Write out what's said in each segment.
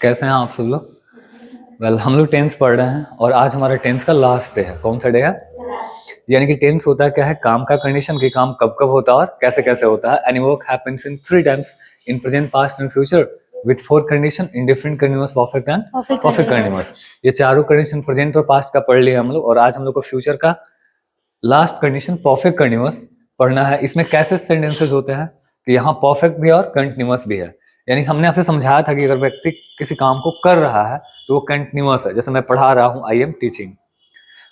कैसे हैं आप सब लोग? वेल हम लोग टेंस पढ़ रहे हैं और आज हमारा टेंस का लास्ट डे है। कौन सा डे है? यानी कि टेंस होता है क्या है, काम का कंडीशन कि काम कब कब होता है और कैसे कैसे होता है। Any work happens in 3 times in present, past and future with 4 condition in different continuous, perfect and perfect continuous. ये चारों कंडीशन प्रेजेंट और पास्ट का पढ़ लिया हम लोग और आज हम लोग को फ्यूचर का लास्ट कंडीशन परफेक्ट कंटीन्यूअस पढ़ना है। इसमें कैसे सेंटेंसेस होते हैं कि यहाँ परफेक्ट भी है और कंटीन्यूअस भी है। यानी हमने आपसे समझाया था कि अगर व्यक्ति किसी काम को कर रहा है तो वो कंटिन्यूअस है। जैसे मैं पढ़ा रहा हूँ, आई एम टीचिंग,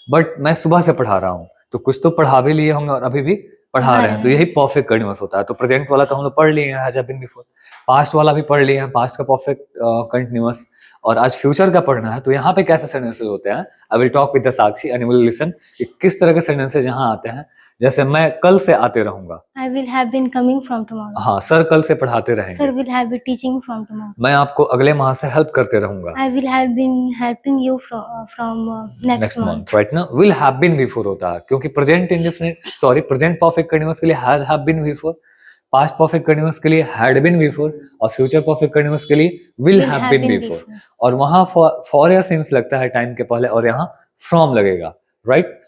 बट मैं सुबह से पढ़ा रहा हूँ तो कुछ तो पढ़ा भी लिए होंगे और अभी भी पढ़ा रहे हैं, तो यही परफेक्ट कंटिन्यूअस होता है। तो प्रेजेंट वाला तो हम लोग पढ़ लिए हैं, हैज बीन बिफोर। पास्ट वाला भी पढ़ लिए हैं, पास्ट का परफेक्ट कंटिन्यूअस। और आज फ्यूचर का पढ़ना है। तो यहाँ पे कैसे सेंटेंसेस होते हैं, I will talk with the Sakshi and you will listen कि किस तरह के सेंटेंसेस यहाँ आते हैं। जैसे मैं कल से आते रहूंगा, I will have been coming from tomorrow. हाँ सर कल से पढ़ाते रहेंगे। Sir will have been teaching from tomorrow. मैं आपको अगले माह से हेल्प करते रहूंगा, I will have been helping you from next month. Right ना। विल हैव बीन बिफोर होता है क्योंकि present indefinite present perfect continuous के लिए has have been before, past perfect continuous के लिए हैड बीन बिफोर और फ्यूचर परफेक्ट कंटीन्यूअस के लिए विल हैव बीन बिफोर। और वहां फॉर या सिंस लगता है टाइम के पहले और यहाँ फ्रॉम लगेगा, राइट।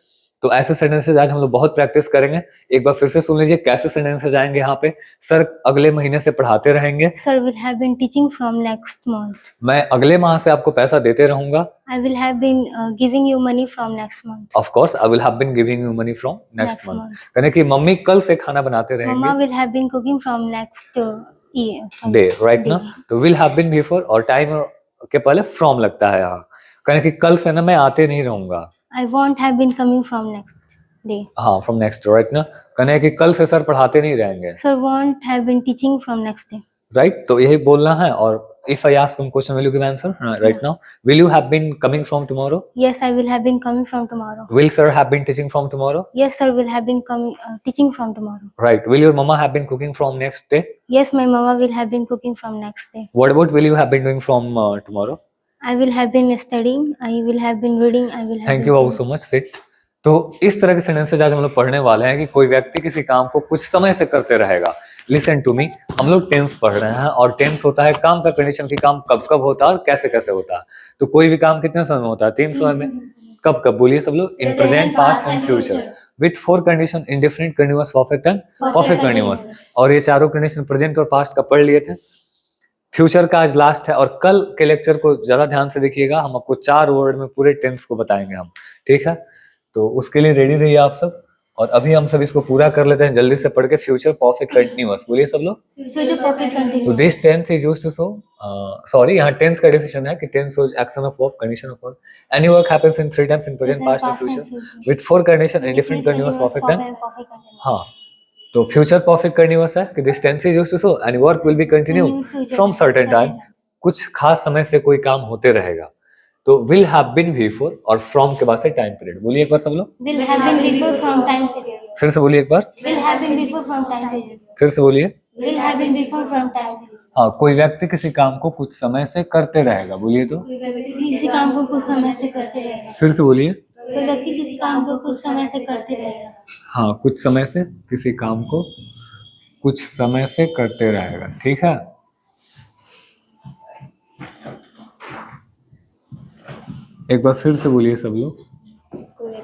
तो ऐसे सेंटेंसेस आज हम लोग बहुत प्रैक्टिस करेंगे। एक बार फिर से सुन लीजिए कैसे सेंटेंसेस आएंगे यहाँ पे। सर अगले महीने से पढ़ाते रहेंगे, Sir will have been teaching from next month. मैं अगले माह से आपको पैसा देते रहूंगा, I will have been giving you money from next month. Of course I will have been giving you money from next Next month. month. कहने की मम्मी कल से खाना बनाते Mama रहेंगे, will have been cooking from next year. Day, right ना। तो will have been before और टाइम के पहले फ्रॉम लगता है यहाँ। कहने की कल से ना मैं आते नहीं रहूंगा, I won't have been coming from next day. हाँ फ्रॉम नेक्स्ट, राइट ना। कहने की कल से सर पढ़ाते नहीं रहेंगे, Sir won't have been teaching from next day. Right. तो यही बोलना है। और if I ask some question will you give answer right now. Will you have been coming from tomorrow? Yes, I will have been coming from tomorrow. Will sir have been teaching from tomorrow? Yes, sir will have been coming teaching from tomorrow. Right. Will your mama have been cooking from next day? Yes, my mama will have been cooking from next day. What about will you have been doing from tomorrow? I will have been studying. I will have been reading. I will have. Thank you so much, sit. तो इस तरह के sentences आज हम लोग पढ़ने वाले हैं कि कोई व्यक्ति किसी काम को कुछ समय से करते रहेगा। लिसन टू मी, हम लोग टेंस पढ़ रहे हैं और टेंस होता है काम का कंडीशन कि काम कब कब होता है और कैसे कैसे होता है। तो कोई भी काम कितने समय में होता है? 3 समय में। कब कब बोलिए सब लोग? इन present, past and future with 4 condition in different continuous, perfect and perfect continuous. और ये चारों कंडीशन प्रेजेंट और पास्ट का पढ़ लिए थे। फ्यूचर का आज लास्ट है और कल के लेक्चर को ज्यादा ध्यान से देखिएगा। हम आपको 4 वर्ड में पूरे टेंस को बताएंगे हम, ठीक है। तो उसके लिए रेडी रहिए आप सब। और अभी हम सब इसको पूरा कर लेते हैं जल्दी से पढ़ के। फ्यूचर परफेक्ट कंटीन्यूअस बोलिए सब लोग। Future perfect continuous. तो this tense is used to show, sorry यहाँ टेंस का डिफिनेशन है कि tense shows action of verb, condition of verb. Any work happens in 3 times in present, past and future with 4 condition in different continuous, perfect and perfect continuous. हाँ। तो future perfect continuous है कि this tense is used to show any work will be continue from certain time, कुछ खास समय से कोई काम होते रहेगा। तो विल हैव बीन बिफोर और फ्रॉम के बाद से टाइम पीरियड बोलिए एक बार सब लोग। Will have been before from time period. फिर से बोलिए एक बार, Will have been before from time period. फिर से बोलिए। Will have been before from time period. हाँ, कोई व्यक्ति किसी काम को कुछ समय से करते रहेगा बोलिए तो। कोई व्यक्ति किसी काम को कुछ समय से करते रहेगा। फिर से बोलिए। कोई व्यक्ति किसी काम को कुछ समय से करते रहेगा। हाँ, कुछ समय से किसी काम को कुछ समय से करते रहेगा, ठीक है। एक बार फिर से बोलिए सब लोग।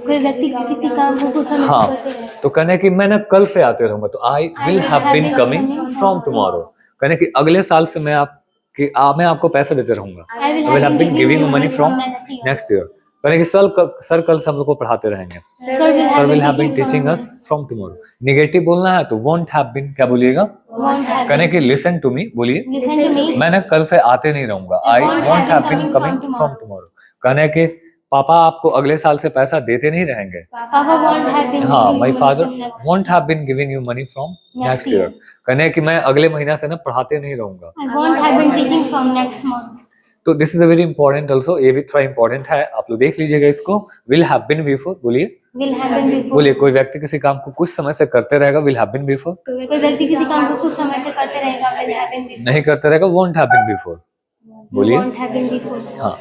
कोई व्यक्ति किसी काम को कुछ समय हाँ, से करते रहेगा। तो कहने की मैं ना कल से आते रहूंगा, तो I will have been coming from tomorrow. कहने की अगले साल से मैं आपको पैसे देते रहूंगा। I will have been giving money from next year. कहने की सर कल से हम लोग को पढ़ाते रहेंगे। Sir will have been teaching us from tomorrow. Negative बोलना है तो वोंट हैव बीन, क्या बोलिएगा? कहने की लिसन टू मी बोलिए। Listen to me. मैं ना कल से आते नहीं रहूंगा, I won't have been coming from tomorrow. कहने के पापा आपको अगले साल से पैसा देते नहीं रहेंगे। Papa won't have been हाँ, giving my you father money from next. Won't have been giving you money from next year. कहने कि मैं अगले महीना से ना पढ़ाते नहीं रहूंगा। I won't have been teaching from next month. तो this is a very important also, ये भी थोड़ा इंपॉर्टेंट है, आप लोग देख लीजिएगा इसको। विल हैव बीन बिफोर बोलिए। Will have been before. बोलिए कोई व्यक्ति किसी काम को कुछ समय से करते रहेगा, विल हैव बीन बिफोर। कोई व्यक्ति किसी काम को कुछ समय से करते रहेगा। Will have been before. नहीं करते रहेगा, वोंट हैव बीन बिफोर बोलिए। Won't have been before. हाँ,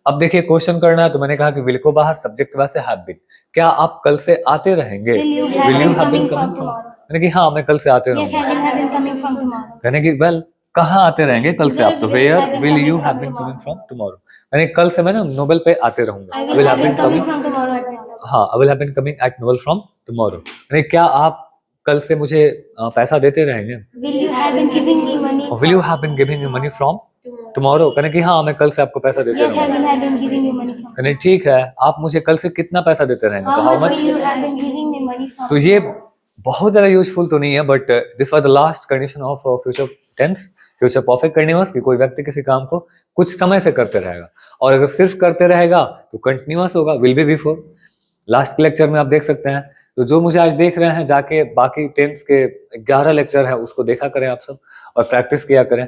अब देखिए क्वेश्चन करना है तो मैंने कहा कि विल को बाहर, सब्जेक्ट के बाद से हैव बीन। क्या आप कल से आते रहेंगे? Will you have will you been have been coming from coming from? tomorrow? मैंने कि हाँ मैं कल से आते Yes, रहूंगा। I will have been coming from tomorrow. कहने की वेल कहाँ आते रहेंगे कल से आप? तो where will you have been coming from tomorrow, यानी कल से मैं ना नोबेल पे आते रहूंगा. I I will will have have been been coming coming. from tomorrow at noon. हाँ, I will have been coming at Nobel from tomorrow, यानी क्या आप कल से मुझे पैसा देते रहेंगे? Will you have been giving me money? Will you have been giving me money from tomorrow, कहने कि हाँ मैं कल से आपको पैसा देते Yes, I रहूंगा. will have been giving you money from. कहने ठीक है, आप मुझे कल से कितना पैसा देते रहेंगे? तो How how much much? will you have been giving me money from? तो ये बहुत ज्यादा यूजफुल तो नहीं है, but this was the last condition of future tense, future perfect continuous, कि कोई व्यक्ति किसी काम को कुछ समय से करते रहेगा, और अगर सिर्फ करते रहेगा तो कंटिन्यूअस होगा, will be before. Last lecture में आप देख सकते हैं. तो जो मुझे आज देख रहे हैं, जाके बाकी टेंस के 11 लेक्चर है उसको देखा करें आप सब, और प्रैक्टिस किया करें.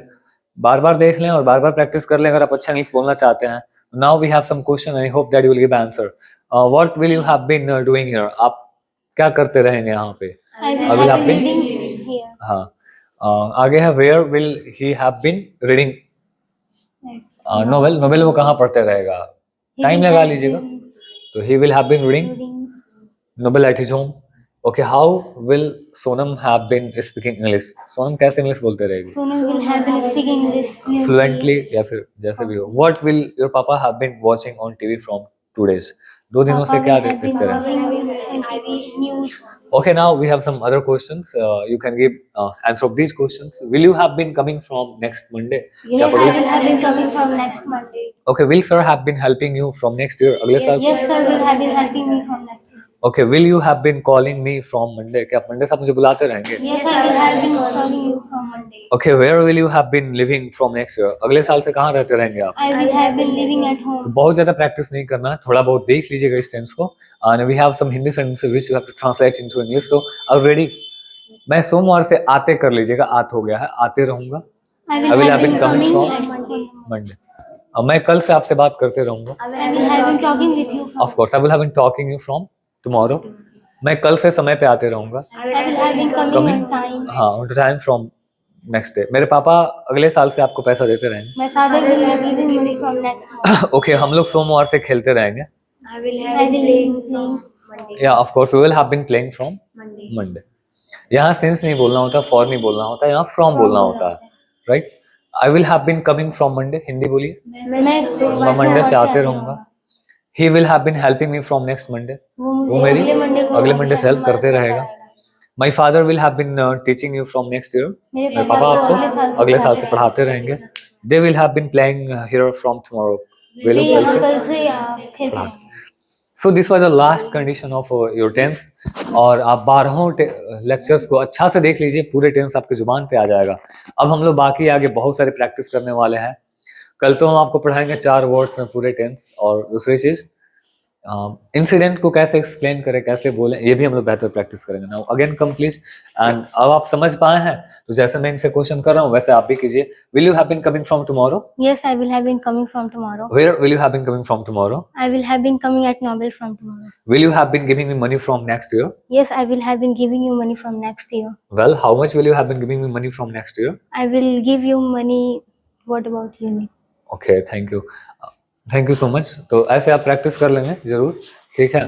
बार बार देख लें और बार बार प्रैक्टिस कर लें अगर आप अच्छा इंग्लिश बोलना चाहते हैं. Now we have some question, I hope that you will give answer. What will you have been doing here, आप क्या करते रहेंगे यहाँ पे? I I will will have have been been- reading here. हाँ. आगे है where will he have been reading novel. Novel वो कहाँ पढ़ते रहेगा? He टाइम will लगा have लीजिएगा. been तो he will have been reading reading. Novel at his home. Okay, how will Sonam have been speaking English? Sonam कैसे इंग्लिश बोलते रहेगी? Sonam will have been speaking English fluently या फिर जैसे भी हो. What will your papa have been watching on TV from 2 days? 2 दिनों से Papa क्या will have been देखते रहे? watching on TV news. Okay, now we have some other questions. You can give answer of these questions. Will you have been coming from next Monday? क्या Yes, I पढ़ोगे? will have been coming from next Monday. Okay, will sir have been helping you from next year? अगले साल? Yes, sir will have been helping me from next year. Okay, will you have been calling me from Monday? क्या Monday से आप मुझे बुलाते रहेंगे? Yes, I will have been calling you from Monday. Okay, where will you have been living from next year? अगले साल से कहाँ रहते रहेंगे आप? I will have been living at तो home. बहुत ज्यादा प्रैक्टिस नहीं करना है, थोड़ा बहुत देख लीजिएगा इस टेंस को. And we have some Hindi sentences which you have to translate into English. So are you ready? मैं सोमवार से आते कर लीजिएगा, आत हो गया है, आते रहूंगा. I I will have been coming at from Monday. Monday. अब मैं कल से आपसे बात करते रहूंगा. I will have been talking with you from. Of course, I will have been talking you from tomorrow. मैं कल से समय पे आते रहूंगा. I will have been coming on time. हाँ, on time from next day. मेरे पापा अगले साल से आपको पैसा देते रहेंगे. My father will have given money from next month. Okay, हम लोग सोमवार से खेलते रहेंगे. I will playing Monday. Yeah, of course, we will have been playing from Monday. यहाँ since नहीं बोलना होता, for नहीं बोलना होता, यहाँ from बोलना होता है, right? I will have been coming from Monday. Hindi बोलिए. मैं मंडे से आते रहूंगा. He will have been helping me from next Monday. वो मेरी अगले मंडे से हेल्प करते रहेगा. My father will have been teaching you from next year. मेरे पापा आपको अगले साल से पढ़ाते रहेंगे. They will have been playing here from tomorrow. वे लोग कल से खेलते. So this was the last condition of your tense. और आप 12 लेक्चर्स को अच्छा से देख लीजिए, पूरे टेंस आपके जुबान पे आ जाएगा. अब हम लोग बाकी आगे बहुत सारे प्रैक्टिस करने वाले हैं. कल तो हम आपको पढ़ाएंगे 4 वर्ड्स में पूरे टेंस, और दूसरी चीज इंसिडेंट को कैसे एक्सप्लेन करें, कैसे बोलें, ये भी हम लोग बेहतर प्रैक्टिस करेंगे. Now again come please. And अब आप समझ पाए हैं, तो जैसे मैं इनसे क्वेश्चन कर रहा हूँ वैसे आप भी कीजिए. Will you have been coming from tomorrow? Yes, I will have been coming from tomorrow. Where will you have been coming from tomorrow? I will have been coming at Nobel from tomorrow. Will you have been giving me money from next year? Yes, I will have been giving you money from next year. Well, how much will you have been giving me money from next year? I will give you money. What about you? Okay, thank you so much. तो ऐसे आप practice कर लेंगे जरूर, ठीक है.